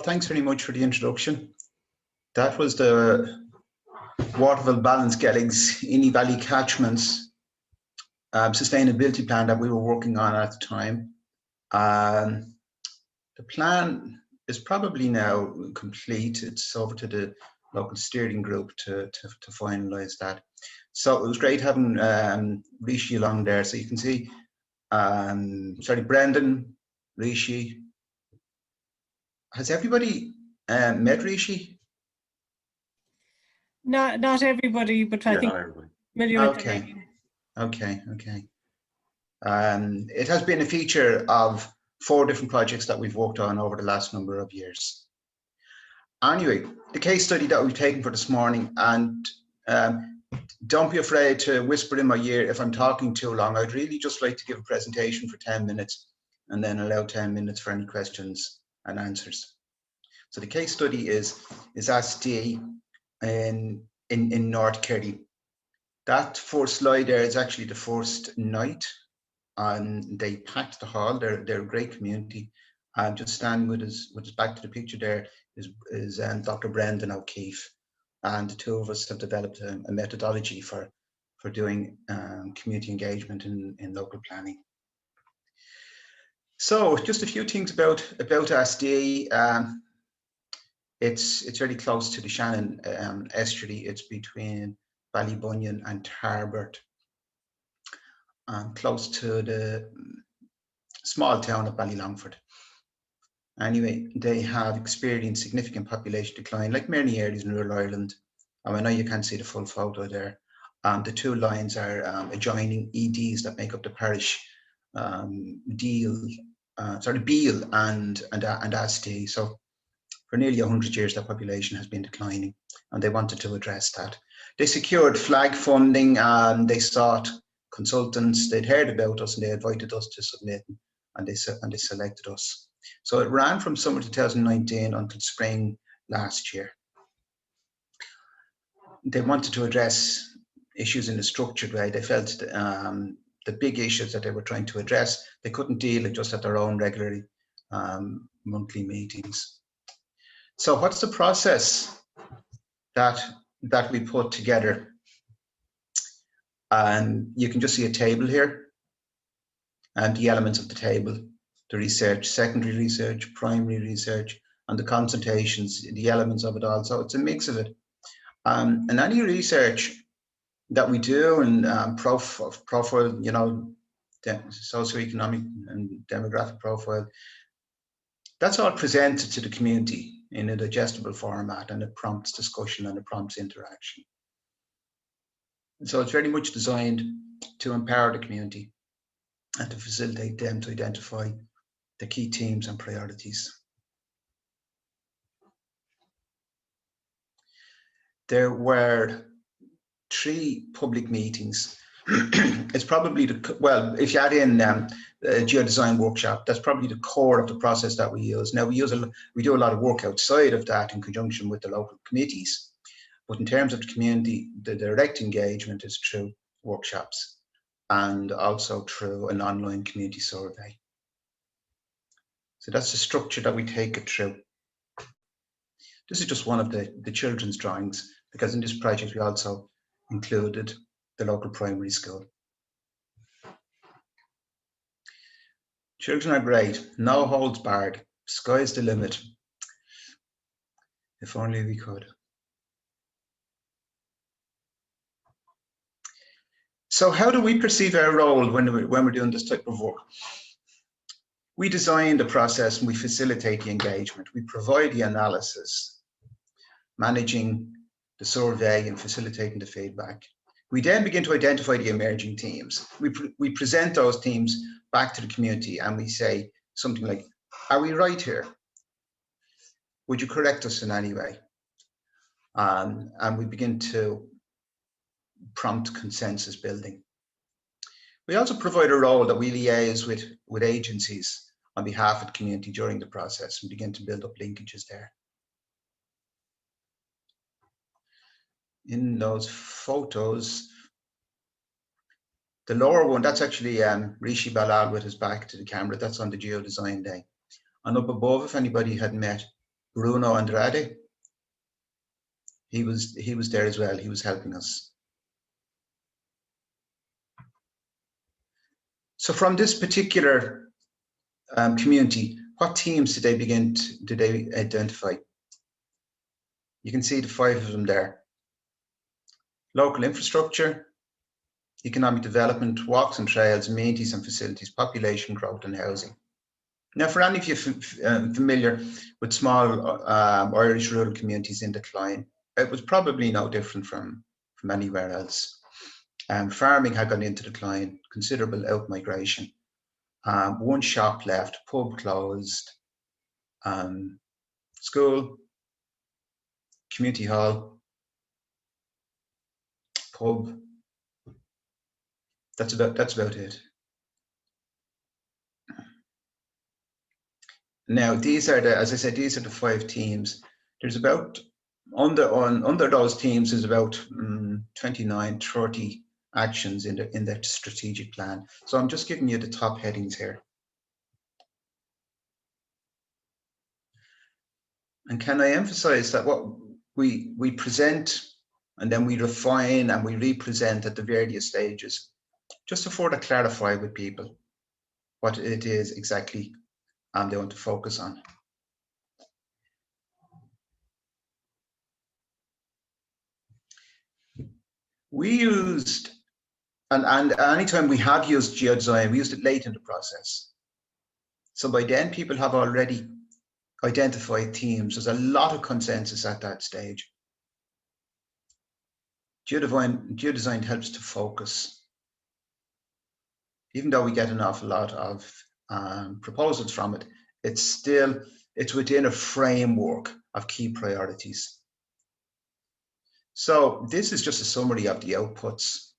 Thanks very much for the introduction. That was the Waterville Balance Gellings Inny Valley Catchments sustainability plan that we were working on at the time. The plan is probably now complete. It's over to the local steering group to finalise that. So it was great having Rishi along there. So you can see, Brendan, Rishi. Has everybody met Rishi? Not everybody, but I think familiar with the name. Okay. It has been a feature of 4 different projects that we've worked on over the last number of years. Anyway, the case study that we've taken for this morning, and don't be afraid to whisper in my ear if I'm talking too long. I'd really just like to give a presentation for 10 minutes and then allow 10 minutes for any questions and answers. So the case study is Asdee in North Kerry. That first slide there is actually the first night, and they packed the hall. They're a great community. Just standing with us back to the picture there is Dr. Brendan O'Keefe, and the 2 of us have developed a methodology for doing community engagement in local planning. So just a few things about Asdee. It's very close to the Shannon estuary. It's between Ballybunion and Tarbert, close to the small town of Ballylongford. Anyway, they have experienced significant population decline, like many areas in rural Ireland. I know you can't see the full photo there. The 2 lines are adjoining EDs that make up the parish, Beal and Asdee. So for nearly 100 years, that population has been declining, and they wanted to address that. They secured flag funding, and they sought consultants. They'd heard about us, and they invited us to submit, and they selected us. So it ran from summer 2019 until spring last year. They wanted to address issues in a structured way. They felt the big issues that they were trying to address, they couldn't deal with just at their own regularly monthly meetings. So what's the process that we put together? And you can just see a table here and the elements of the table: the research, secondary research, primary research, and the consultations, the elements of it all. So it's a mix of it. And any research that we do and profile, you know, the socioeconomic and demographic profile, that's all presented to the community in a digestible format, and it prompts discussion and it prompts interaction. So it's very much designed to empower the community and to facilitate them to identify the key themes and priorities. There were 3 public meetings. It's probably if you add in a geodesign workshop, that's probably the core of the process that we use. Now we do a lot of work outside of that in conjunction with the local committees, but in terms of the community, the direct engagement is through workshops and also through an online community survey. So that's the structure that we take it through. This is just one of the children's drawings, because in this project we also included the local primary school. Children are great, no holds barred, sky's the limit. If only we could. So how do we perceive our role when we're doing this type of work? We design the process and we facilitate the engagement. We provide the analysis, managing the survey and facilitating the feedback. We then begin to identify the emerging themes. We present those themes back to the community and we say something like, are we right here? Would you correct us in any way? And we begin to prompt consensus building. We also provide a role that we liaise with agencies on behalf of the community during the process and begin to build up linkages there. In those photos, the lower one, that's actually Rishi Balal with his back to the camera. That's on the geodesign day. And up above, if anybody had met Bruno Andrade. He was there as well. He was helping us. So from this particular community, what teams did they identify? You can see the 5 of them there. Local infrastructure, economic development, walks and trails, amenities and facilities, population growth and housing. Now, for any of you familiar with small Irish rural communities in decline, it was probably no different from anywhere else. Farming had gone into decline, considerable out-migration. 1 shop left, pub closed, school, community hall, pub. That's about it. Now, these are as I said, these are the 5 teams. There's about under those teams is about 29, 30 actions in that strategic plan. So I'm just giving you the top headings here. And can I emphasize that what we present and then we refine and we represent at the various stages, just to further clarify with people what it is exactly they want to focus on. We used, and anytime we have used geodesign, we used it late in the process. So by then people have already identified themes. There's a lot of consensus at that stage. Geodesign helps to focus. Even though we get an awful lot of proposals from it, it's within a framework of key priorities. So this is just a summary of the outputs.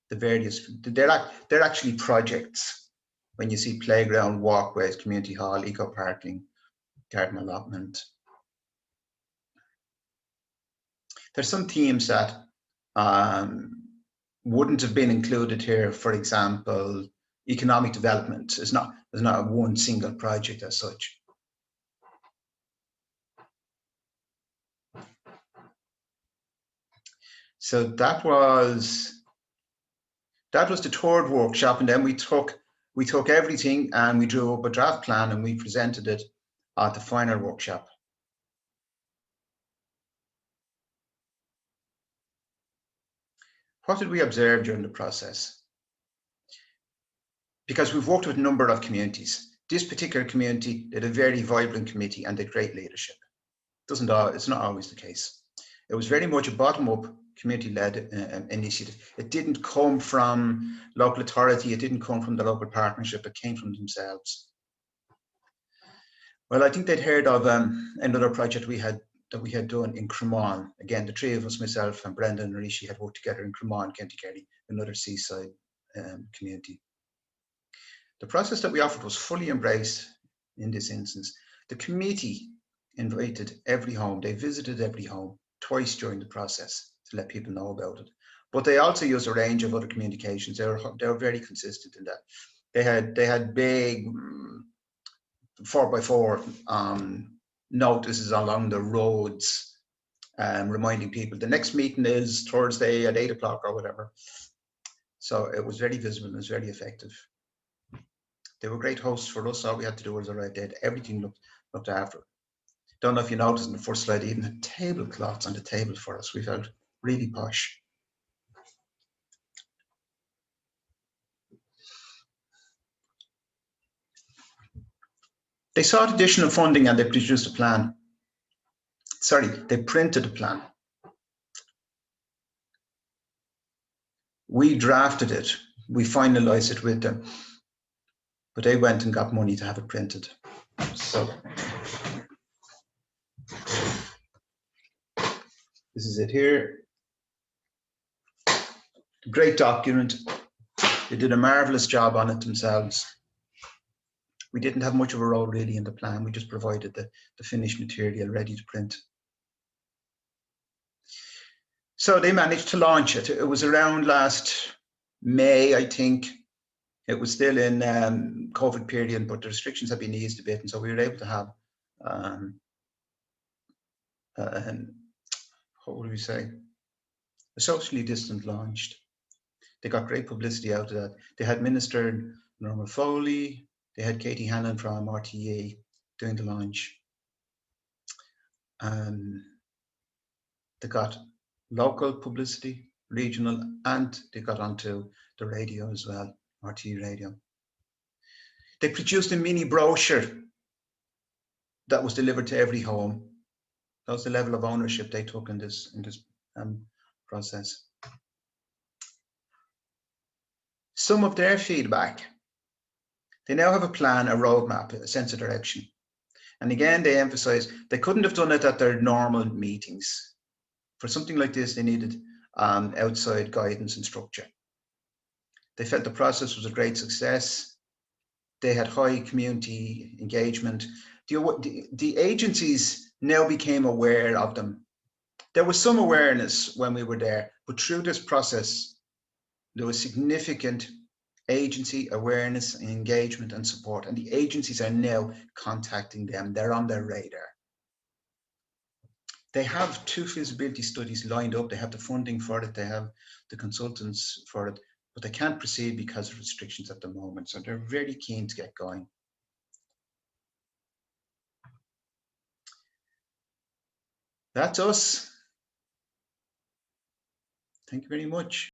The various, they're actually projects. When you see playground, walkways, community hall, eco parking, garden allotment. There's some themes that wouldn't have been included here. For example, economic development is not one single project as such. So that was the 3rd workshop, and then we took everything and we drew up a draft plan and we presented it at the final workshop. What did we observe during the process? Because we've worked with a number of communities. This particular community did a very vibrant committee and did great leadership. It's not always the case. It was very much a bottom-up, community-led initiative. It didn't come from local authority. It didn't come from the local partnership. It came from themselves. Well, I think they'd heard of another project that we had done in Cremon. Again, the 3 of us, myself and Brendan and Rishi, had worked together in Cremon, County Kerry, another seaside community. The process that we offered was fully embraced in this instance. The committee invited every home. They visited every home twice during the process to let people know about it. But they also used a range of other communications. They were very consistent in that. They had big 4x4 notices along the roads, reminding people the next meeting is Thursday at 8 o'clock or whatever. So it was very visible and it was very effective. They were great hosts for us. All we had to do was arrive there. Everything looked after. Don't know if you noticed in the first slide, even had tablecloths on the table for us. We felt really posh. They sought additional funding and they produced a plan. Sorry, they printed a plan. We drafted it. We finalized it with them. But they went and got money to have it printed. So this is it here. Great document. They did a marvelous job on it themselves. We didn't have much of a role really in the plan. We just provided the finished material ready to print. So they managed to launch it. It was around last May, I think. It was still in COVID period, but the restrictions have been eased a bit. And so we were able to have and what would we say? A socially distant launched. They got great publicity out of that. They had Minister Norma Foley, they had Katie Hannon from RTE doing the launch. They got local publicity, regional, and they got onto the radio as well, RTE radio. They produced a mini brochure that was delivered to every home. That was the level of ownership they took in this process. Some of their feedback. They now have a plan, a roadmap, a sense of direction. And again, they emphasize they couldn't have done it at their normal meetings. For something like this, they needed outside guidance and structure. They felt the process was a great success. They had high community engagement. The agencies now became aware of them. There was some awareness when we were there, but through this process, there was significant agency awareness and engagement and support, and the agencies are now contacting them. They're on their radar. They have 2 feasibility studies lined up. They have the funding for it. They have the consultants for it, but they can't proceed because of restrictions at the moment. So they're very keen to get going. That's us. Thank you very much.